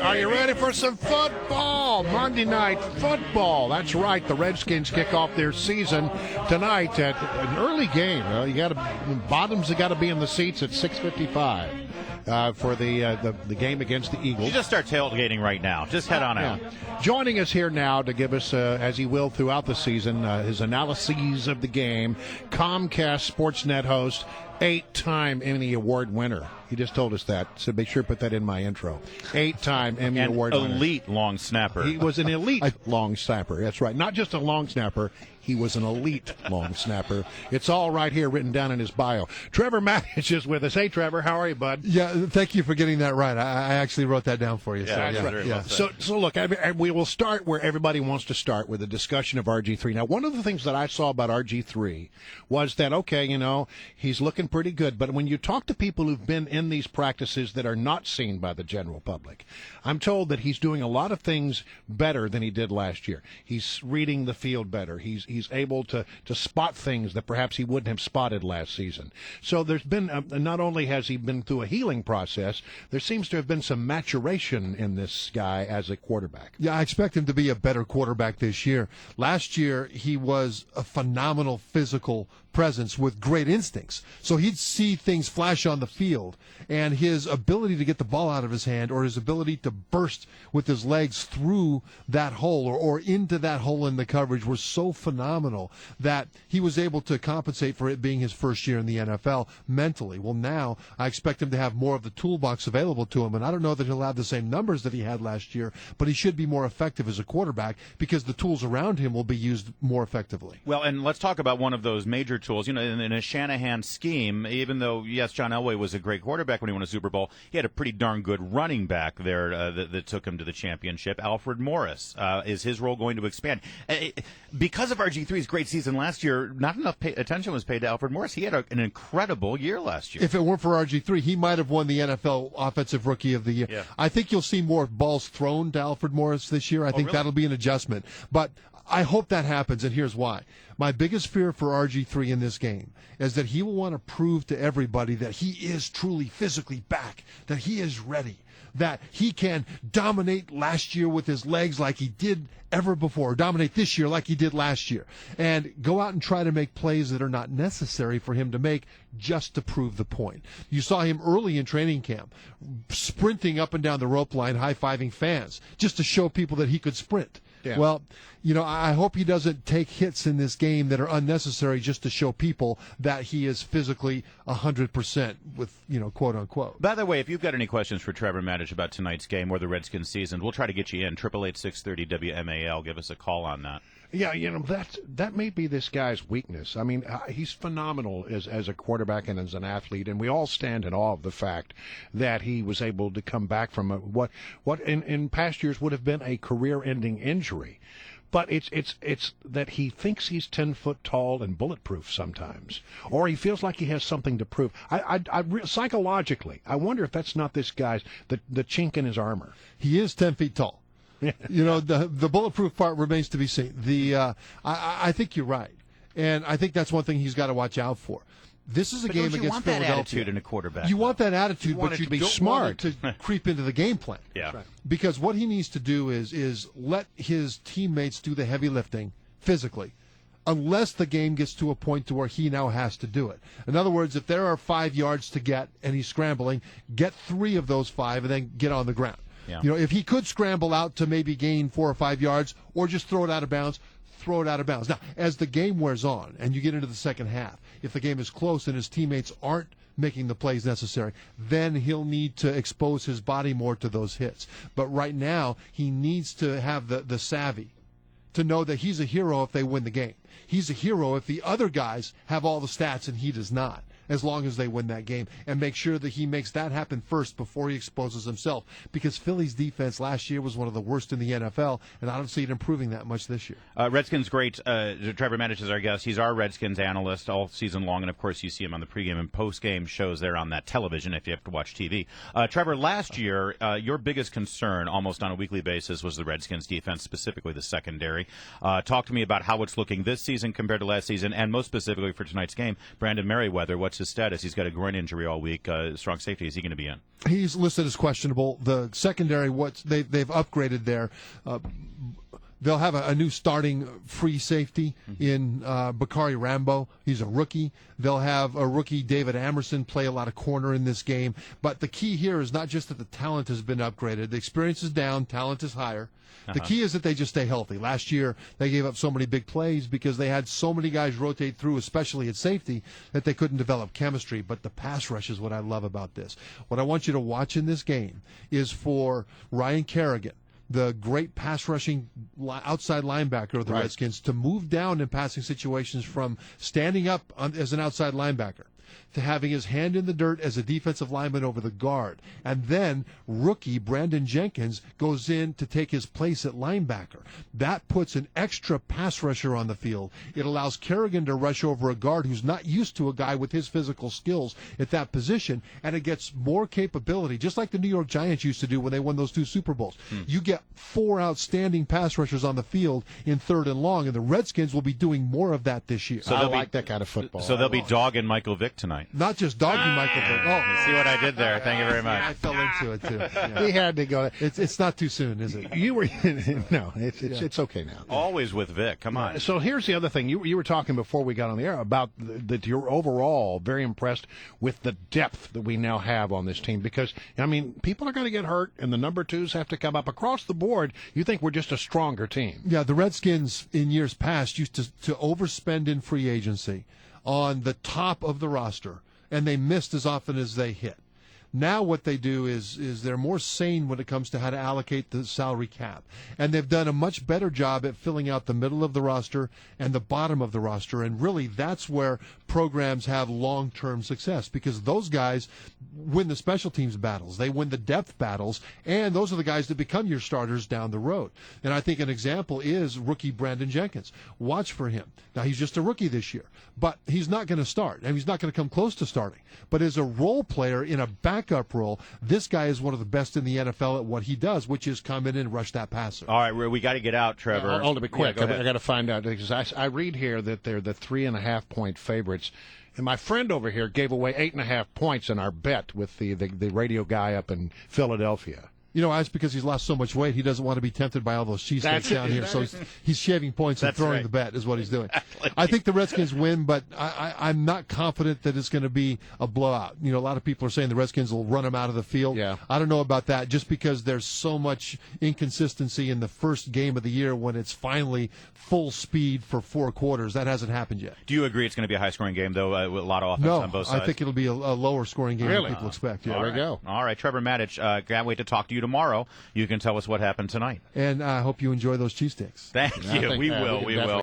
Are you ready for some football? Monday Night Football. That's right. The Redskins kick off their season tonight at an early game. Bottoms have got to be in the seats at 6:55 for the game against the Eagles. You just start tailgating right now. Just head on out. Joining us here now to give us, as he will throughout the season, his analyses of the game, Comcast Sportsnet host, 8-time Emmy Award winner. He just told us that, so be sure to put that in my intro. 8-time Emmy Award winner. Elite long snapper. He was an elite long snapper. That's right. Not just a long snapper. He was an elite long snapper. It's all right here written down in his bio. Trevor Matich is with us. Hey, Trevor, how are you, bud? Yeah, thank you for getting that right. I actually wrote that down for you. So look, we will start where everybody wants to start, with a discussion of RG3. Now, one of the things that I saw about RG3 was that, okay, he's looking pretty good, but when you talk to people who've been in these practices that are not seen by the general public, I'm told that he's doing a lot of things better than he did last year. He's reading the field better. He's able to spot things that perhaps he wouldn't have spotted last season. So there's been, not only has he been through a healing process, there seems to have been some maturation in this guy as a quarterback. Yeah, I expect him to be a better quarterback this year. Last year, he was a phenomenal physical presence with great instincts. So he'd see things flash on the field, and his ability to get the ball out of his hand, or his ability to burst with his legs through that hole or into that hole in the coverage, was so phenomenal that he was able to compensate for it being his first year in the NFL mentally. Well, now I expect him to have more of the toolbox available to him, and I don't know that he'll have the same numbers that he had last year, but he should be more effective as a quarterback because the tools around him will be used more effectively. Well, and let's talk about one of those major tools. In a Shanahan scheme, even though, yes, John Elway was a great quarterback when he won a Super Bowl, he had a pretty darn good running back there that took him to the championship. Alfred Morris. Is his role going to expand? Because of RG3's great season last year, not enough attention was paid to Alfred Morris. He had an incredible year last year. If it weren't for RG3, he might have won the NFL Offensive Rookie of the Year. Yeah. I think you'll see more balls thrown to Alfred Morris this year. I think really? that'll be an adjustment. But I hope that happens, and here's why. My biggest fear for RG3 in this game is that he will want to prove to everybody that he is truly physically back, that he is ready, that he can dominate last year with his legs like he did ever before, dominate this year like he did last year, and go out and try to make plays that are not necessary for him to make just to prove the point. You saw him early in training camp, sprinting up and down the rope line, high-fiving fans, just to show people that he could sprint. Yeah. Well, I hope he doesn't take hits in this game that are unnecessary just to show people that he is physically 100% with, quote unquote. By the way, if you've got any questions for Trevor Matich about tonight's game or the Redskins season, we'll try to get you in. 888-630 WMAL. Give us a call on that. Yeah, that may be this guy's weakness. I mean, he's phenomenal as a quarterback and as an athlete, and we all stand in awe of the fact that he was able to come back from what in past years would have been a career-ending injury. But it's that he thinks he's 10 foot tall and bulletproof sometimes, or he feels like he has something to prove. Psychologically, I wonder if that's not this guy's the chink in his armor. He is 10 feet tall. The bulletproof part remains to be seen. I think you're right, and I think that's one thing he's got to watch out for. This is a game against Philadelphia. You want that attitude in a quarterback. You want that attitude, but you don't want it to creep into the game plan. Yeah. Right. Because what he needs to do is let his teammates do the heavy lifting physically, unless the game gets to a point to where he now has to do it. In other words, if there are 5 yards to get and he's scrambling, get 3 of those 5 and then get on the ground. Yeah. If he could scramble out to maybe gain 4 or 5 yards or just throw it out of bounds, throw it out of bounds. Now, as the game wears on and you get into the second half, if the game is close and his teammates aren't making the plays necessary, then he'll need to expose his body more to those hits. But right now, he needs to have the savvy to know that he's a hero if they win the game. He's a hero if the other guys have all the stats and he does not, as long as they win that game, and make sure that he makes that happen first before he exposes himself, because Philly's defense last year was one of the worst in the NFL, and I don't see it improving that much this year. Redskins great. Trevor Matich is our guest. He's our Redskins analyst all season long, and of course you see him on the pregame and postgame shows there on that television if you have to watch TV. Trevor, last year, your biggest concern almost on a weekly basis was the Redskins defense, specifically the secondary. Talk to me about how it's looking this season compared to last season, and most specifically for tonight's game, Brandon Merriweather. What's what's his status? He's got a groin injury all week. Strong safety. Is he going to be in? He's listed as questionable. The secondary, they've upgraded there. They'll have a new starting free safety in Bakari Rambo. He's a rookie. They'll have a rookie, David Amerson, play a lot of corner in this game. But the key here is not just that the talent has been upgraded. The experience is down. Talent is higher. The key is that they just stay healthy. Last year, they gave up so many big plays because they had so many guys rotate through, especially at safety, that they couldn't develop chemistry. But the pass rush is what I love about this. What I want you to watch in this game is for Ryan Kerrigan, the great pass rushing outside linebacker of the Redskins, to move down in passing situations from standing up as an outside linebacker to having his hand in the dirt as a defensive lineman over the guard. And then rookie Brandon Jenkins goes in to take his place at linebacker. That puts an extra pass rusher on the field. It allows Kerrigan to rush over a guard who's not used to a guy with his physical skills at that position, and it gets more capability, just like the New York Giants used to do when they won those 2 Super Bowls. You get 4 outstanding pass rushers on the field in 3rd and long, and the Redskins will be doing more of that this year. So I like that kind of football. So they'll be dogging Michael Vick tonight. Not just dogging Michael Vick. Oh, see what I did there? Thank you very much. I fell into it too. Yeah. He had to go. It's not too soon, is it? You were no. It's okay now. Always with Vic. Come on. So here's the other thing. You were talking before we got on the air about that you're overall very impressed with the depth that we now have on this team, because I mean people are going to get hurt and the number 2s have to come up across the board. You think we're just a stronger team? Yeah, the Redskins in years past used to overspend in free agency on the top of the roster, and they missed as often as they hit. Now what they do is they're more sane when it comes to how to allocate the salary cap. And they've done a much better job at filling out the middle of the roster and the bottom of the roster. And really that's where programs have long-term success, because those guys win the special teams battles. They win the depth battles, and those are the guys that become your starters down the road. And I think an example is rookie Brandon Jenkins. Watch for him. Now, he's just a rookie this year, but he's not going to start, and he's not going to come close to starting. But as a role player in a backup role, this guy is one of the best in the NFL at what he does, which is come in and rush that passer. All right, we got to get out, Trevor. Hold it quick. Yeah, I got to find out, because I read here that they're the 3.5-point favorites. And my friend over here gave away 8.5 points in our bet with the radio guy up in Philadelphia. You know, that's because he's lost so much weight, he doesn't want to be tempted by all those cheesesteaks down here. So he's shaving points and throwing the bet is what he's doing. Exactly. I think the Redskins win, but I'm not confident that it's going to be a blowout. You know, a lot of people are saying the Redskins will run them out of the field. Yeah. I don't know about that, just because there's so much inconsistency in the first game of the year when it's finally full speed for 4 quarters. That hasn't happened yet. Do you agree it's going to be a high-scoring game, though, with a lot of offense on both sides? I think it'll be a lower-scoring game than people expect. Yeah. There we go. All right, Trevor Matich, can't wait to talk to you tomorrow. You can tell us what happened tonight. And I hope you enjoy those cheesesteaks. Thank you. We will.